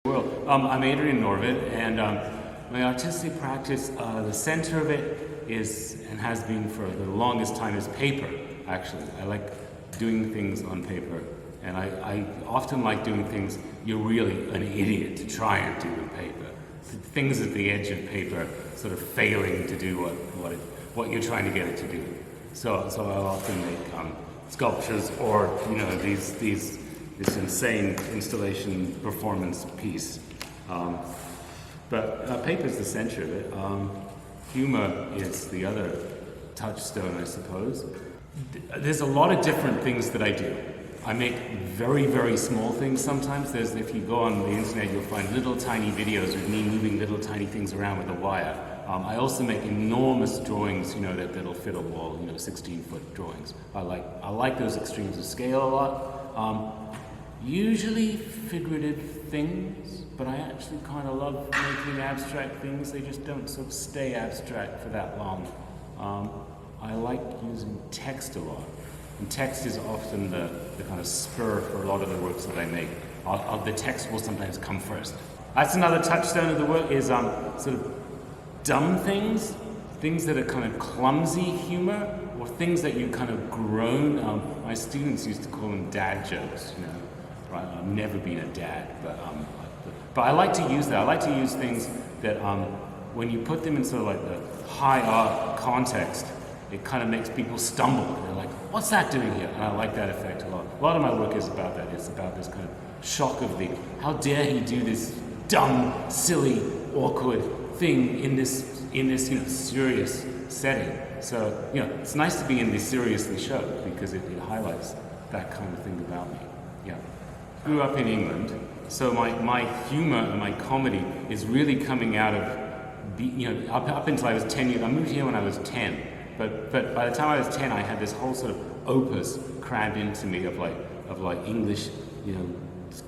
World. I'm Adrian Norvid, and my artistic practice, the center of it is, and has been for the longest time, is paper, actually. I like doing things on paper, and I often like doing things you're really an idiot to try and do with paper. Things at the edge of paper, sort of failing to do what you're trying to get it to do. So I'll often make sculptures or, this insane installation performance piece. But paper's the center of it. Humor is the other touchstone, I suppose. There's a lot of different things that I do. I make very, very small things sometimes. If you go on the internet, you'll find little tiny videos of me moving little tiny things around with a wire. I also make enormous drawings, that'll fit a wall, 16-foot drawings. I like those extremes of scale a lot. Usually figurative things, but I actually kind of love making abstract things. They just don't sort of stay abstract for that long. I like using text a lot, and text is often the kind of spur for a lot of the works that I make. The text will sometimes come first. That's another touchstone of the work, is sort of dumb things that are kind of clumsy humor, or things that you kind of groan. My students used to call them dad jokes, Right? I've never been a dad, but I like to use that. I like to use things that when you put them in sort of like the high art context, it kind of makes people stumble. They're like, what's that doing here? And I like that effect a lot. A lot of my work is about that. It's about this kind of shock of how dare he do this dumb, silly, awkward thing in this serious setting. So, it's nice to be in this seriously show because it highlights that kind of thing about me. Yeah. Grew up in England, so my humor and my comedy is really coming out of, up until I was 10 years. I moved here when I was 10, but by the time I was 10, I had this whole sort of opus crammed into me of English,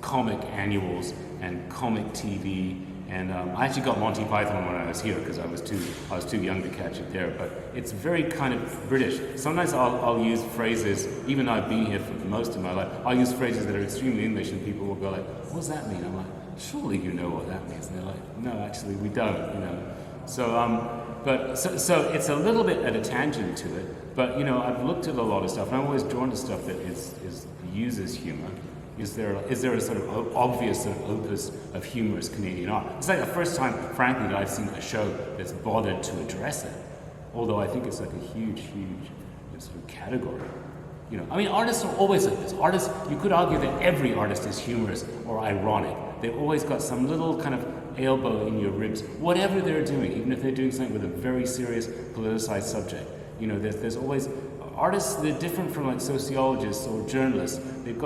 comic annuals and comic TV. And I actually got Monty Python when I was here because I was too young to catch it there. But it's very kind of British. Sometimes I'll use phrases, even though I've been here for most of my life, I'll use phrases that are extremely English, and people will go like, "What does that mean?" I'm like, "Surely you know what that means." And they're like, "No, actually we don't." So it's a little bit at a tangent to it. But I've looked at a lot of stuff, and I'm always drawn to stuff that uses humor. Is there a sort of obvious sort of opus of humorous Canadian art? It's like the first time, frankly, that I've seen a show that's bothered to address it. Although I think it's like a huge sort of category. Artists are always like this. Artists, you could argue that every artist is humorous or ironic. They've always got some little kind of elbow in your ribs, whatever they're doing, even if they're doing something with a very serious politicized subject. There's always artists. They're different from like sociologists or journalists. They've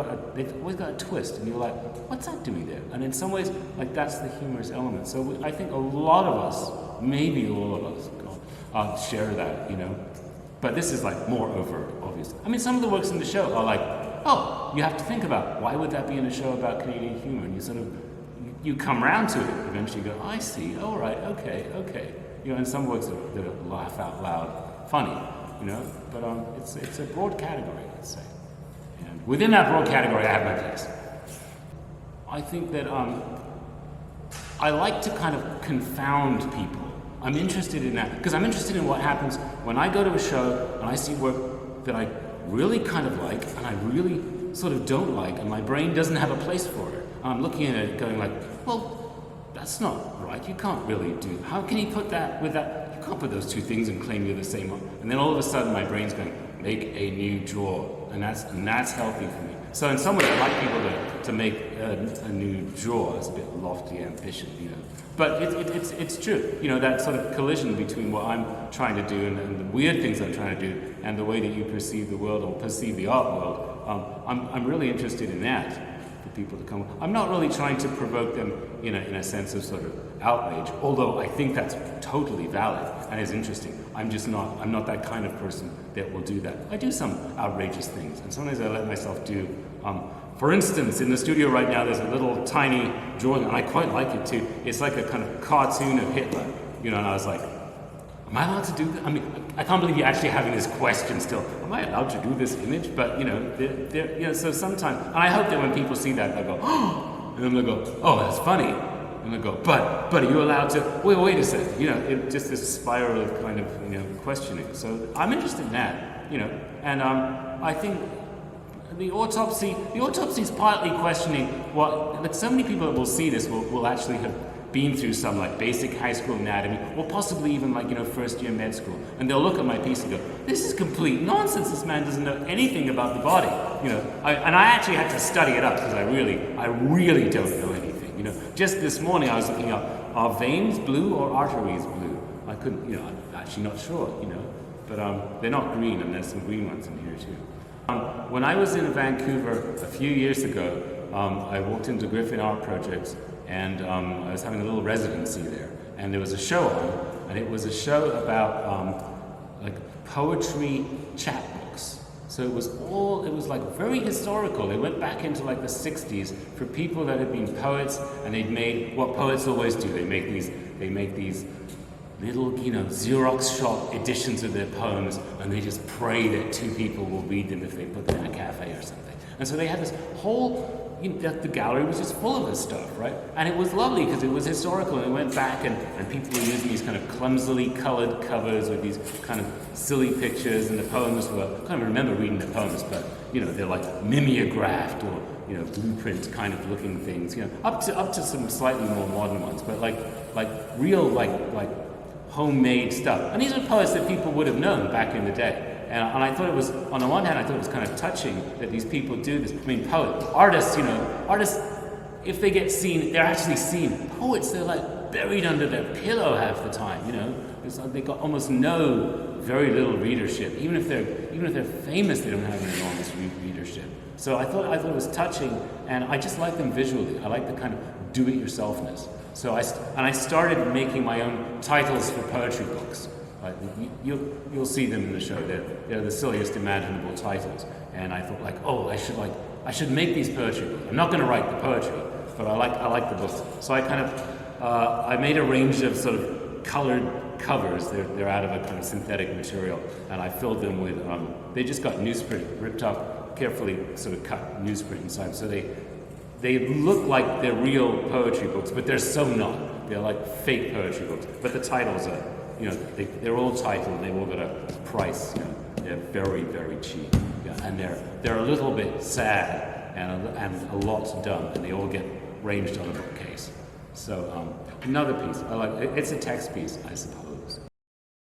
always got a twist, and you're like, what's that doing there? And in some ways, like that's the humorous element. So I think a lot of us, maybe all of us, share that, But this is like more overt, obviously. Some of the works in the show are like, oh, you have to think about why would that be in a show about Canadian humor, and you sort of you come round to it eventually. You go, I see. All right, okay. And some works that are laugh out loud, funny. But it's a broad category, let's say. And within that broad category, I have my place. I think that I like to kind of confound people. I'm interested in that, because I'm interested in what happens when I go to a show and I see work that I really kind of like and I really sort of don't like, and my brain doesn't have a place for it. I'm looking at it going like, well, that's not right. You can't really do. How can you put that with that? You can't put those two things and claim you're the same one. And then all of a sudden, my brain's going, make a new draw, and that's healthy for me. So in some way, I like people to make a new draw. It's a bit lofty ambition, But it's true. That sort of collision between what I'm trying to do and the weird things I'm trying to do, and the way that you perceive the world or perceive the art world. I'm really interested in that. For people to come. I'm not really trying to provoke them in a sense of sort of outrage, although I think that's totally valid and is interesting. I'm not that kind of person that will do that. I do some outrageous things, and sometimes I let myself do. For instance, in the studio right now, there's a little tiny drawing, and I quite like it too. It's like a kind of cartoon of Hitler, and I was like, am I allowed to do that? I can't believe you're actually having this question still. Am I allowed to do this image? But, so sometimes, and I hope that when people see that, they'll go, oh, And I'm gonna go, oh, that's funny. And I go, but are you allowed to? Wait a second. You know, just this spiral of kind of questioning. So I'm interested in that. And I think the autopsy is partly questioning what, like, so many people that will see this will actually have been through some like basic high school anatomy, or possibly even like first year med school, and they'll look at my piece and go, this is complete nonsense. This man doesn't know anything about the body. And I actually had to study it up because I really don't know anything. Just this morning I was looking up, are veins blue or arteries blue? I couldn't, I'm actually not sure, but they're not green, and there's some green ones in here too. When I was in Vancouver a few years ago, I walked into Griffin Art Projects, and I was having a little residency there, and there was a show on, and it was a show about like poetry chapbooks. So it was like very historical. They went back into like the 60s for people that had been poets, and they'd made what poets always do. They make these little, Xerox shop editions of their poems, and they just pray that two people will read them if they put them in a cafe or something. And so they had this whole, the gallery was just full of this stuff, right? And it was lovely because it was historical, and it went back, and people were using these kind of clumsily colored covers with these kind of silly pictures, and the poems were, I can't remember reading the poems, but, they're like mimeographed or, blueprint kind of looking things, up to some slightly more modern ones, but like real, like homemade stuff. And these are poets that people would have known back in the day. And I thought it was, on the one hand, I thought it was kind of touching that these people do this. I mean, artists, if they get seen, they're actually seen. Poets, they're like buried under their pillow half the time, It's like they got almost very little readership. Even if they're famous, they don't have an enormous readership. So I thought it was touching, and I just like them visually. I like the kind of do-it-yourselfness. So I started making my own titles for poetry books. You'll see them in the show. They're the silliest imaginable titles. And I thought, I should make these poetry books. I'm not going to write the poetry, but I like the books. So I kind of I made a range of sort of colored covers. They're out of a kind of synthetic material, and I filled them with. They just got newsprint, ripped up, carefully sort of cut newsprint inside. So they look like they're real poetry books, but they're so not. They're like fake poetry books. But the titles are, they're all titled, and they've all got a price. They're very, very cheap, and they're a little bit sad and a lot's done, and they all get ranged on a bookcase. So another piece, it's a text piece, I suppose.